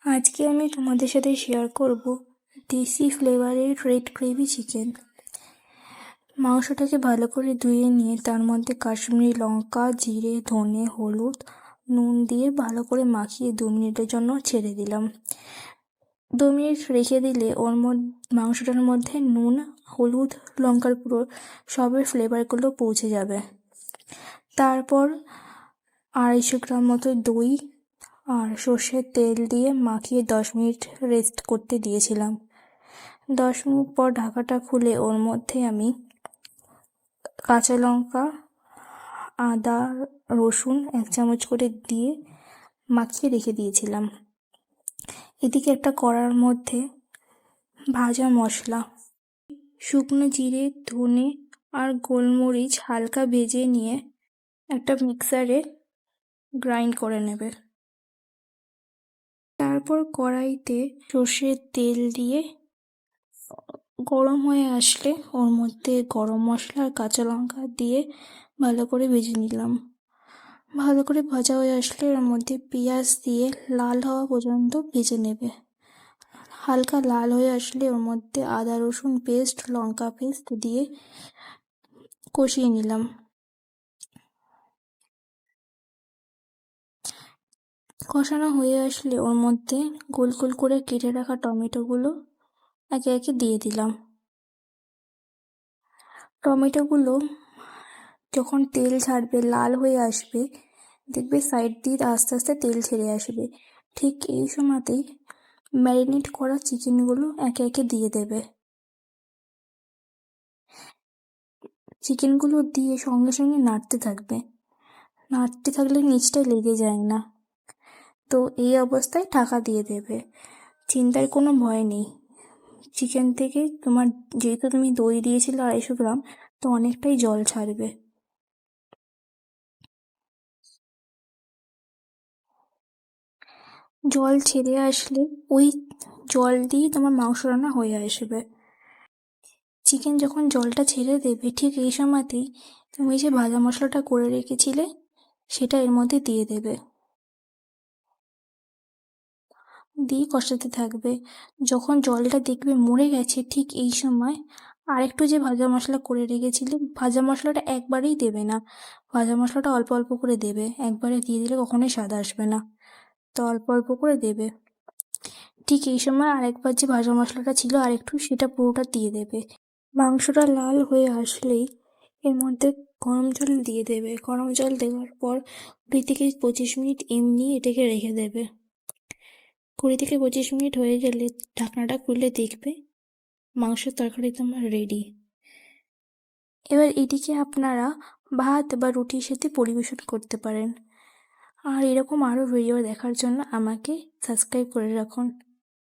আজকে আমি তোমাদের সাথে শেয়ার করব দেশি ফ্লেভারের রেড গ্রেভি চিকেন। মাংসটাকে ভালো করে ধুয়ে নিয়ে তার মধ্যে কাশ্মীরি লঙ্কা, জিরে, ধনে, হলুদ, নুন দিয়ে ভালো করে মাখিয়ে 2 মিনিটের জন্য ছেড়ে দিলাম। 2 মিনিট রেখে দিলে মাংসটার মধ্যে নুন, হলুদ, লঙ্কার গুঁড়ো সবের ফ্লেভারগুলো পৌঁছে যাবে। তারপর 250 গ্রাম মতো দই আর সর্ষের তেল দিয়ে মাখিয়ে 10 মিনিট রেস্ট করতে দিয়েছিলাম। 10 মিনিট পর ঢাকাটা খুলে ওর মধ্যে আমি কাঁচা লঙ্কা, আদা, রসুন 1 চামচ করে দিয়ে মাখিয়ে রেখে দিয়েছিলাম। এদিকে একটা কড়ার মধ্যে ভাজা মশলা, শুকনো জিরে, ধনে আর গোলমরিচ হালকা ভেজে নিয়ে একটা মিক্সারে গ্রাইন্ড করে নেবে। তারপর কড়াইতে সর্ষের তেল দিয়ে গরম হয়ে আসলে ওর মধ্যে গরম মশলা আর কাঁচা লঙ্কা দিয়ে ভালো করে ভেজে নিলাম। ভালো করে ভাজা হয়ে আসলে ওর মধ্যে পেঁয়াজ দিয়ে লাল হওয়া পর্যন্ত ভেজে নেবে। হালকা লাল হয়ে আসলে ওর মধ্যে আদা রসুন পেস্ট, লঙ্কা পেস্ট দিয়ে কষিয়ে নিলাম। কষানো হয়ে আসলে ওর মধ্যে গোল গোল করে কেটে রাখা টমেটোগুলো একে একে দিয়ে দিলাম। টমেটোগুলো যখন তেল ছাড়বে, লাল হয়ে আসবে, দেখবে সাইড দিয়ে আস্তে আস্তে তেল ছেড়ে আসবে। ঠিক এই সময়তেই ম্যারিনেট করা চিকেনগুলো একে একে দিয়ে দেবে। চিকেনগুলো দিয়ে সঙ্গে সঙ্গে নাড়তে থাকবে। নাড়তে থাকলে নিচটা লেগে যায় না। তো এই অবস্থায় ঢাকা দিয়ে দেবে। চিন্তার কোনো ভয় নেই। চিকেন থেকে যেহেতু তুমি দই দিয়েছিলে 250 গ্রাম, তো অনেকটাই জল ছাড়বে। জল ছেড়ে আসলে ওই জল দিয়ে তোমার মাংস রান্না হয়ে আসবে। চিকেন যখন জলটা ছেড়ে দেবে, ঠিক এই সময়তেই তুমি যে ভাজা মশলাটা করে রেখেছিলে সেটা এর মধ্যে দিয়ে দেবে। দিয়ে কষাতে থাকবে। যখন জলটা দেখবে মরে গেছে, ঠিক এই সময় আরেকটু যে ভাজা মশলা করে রেখেছিলে, ভাজা মশলাটা একবারেই দেবে না, ভাজা মশলাটা অল্প অল্প করে দেবে। একবারে দিয়ে দিলে কখনোই স্বাদ আসবে না, তো অল্প অল্প করে দেবে। ঠিক এই সময় আরেকবার যে ভাজা মশলাটা ছিল আরেকটু, সেটা পুরোটা দিয়ে দেবে। মাংসটা লাল হয়ে আসলেই এর মধ্যে গরম জল দিয়ে দেবে। গরম জল দেওয়ার পর 20 থেকে 25 মিনিট এমনি এটাকে রেখে দেবে। 20 থেকে 25 মিনিট হয়ে গেলে ঢাকনাটা খুলে দেখবে মাংসের তরকারি তোমার রেডি। এবার এটিকে আপনারা ভাত বা রুটির সাথে পরিবেশন করতে পারেন। আর এরকম আরও ভিডিও দেখার জন্য আমাকে সাবস্ক্রাইব করে রাখুন।